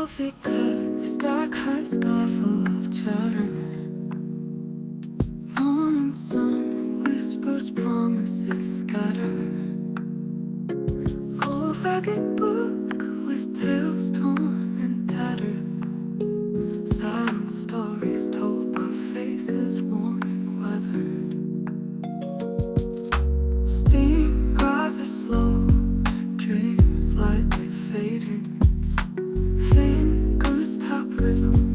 coffee cups, dark high sky full of chatter. Morning sun whispers promises scattered. Old ragged book with tales torn and tattered. Silent stories told by faces worn and weathered. Steam rises slow, dreams lightly fading. Fingers tap rhythm.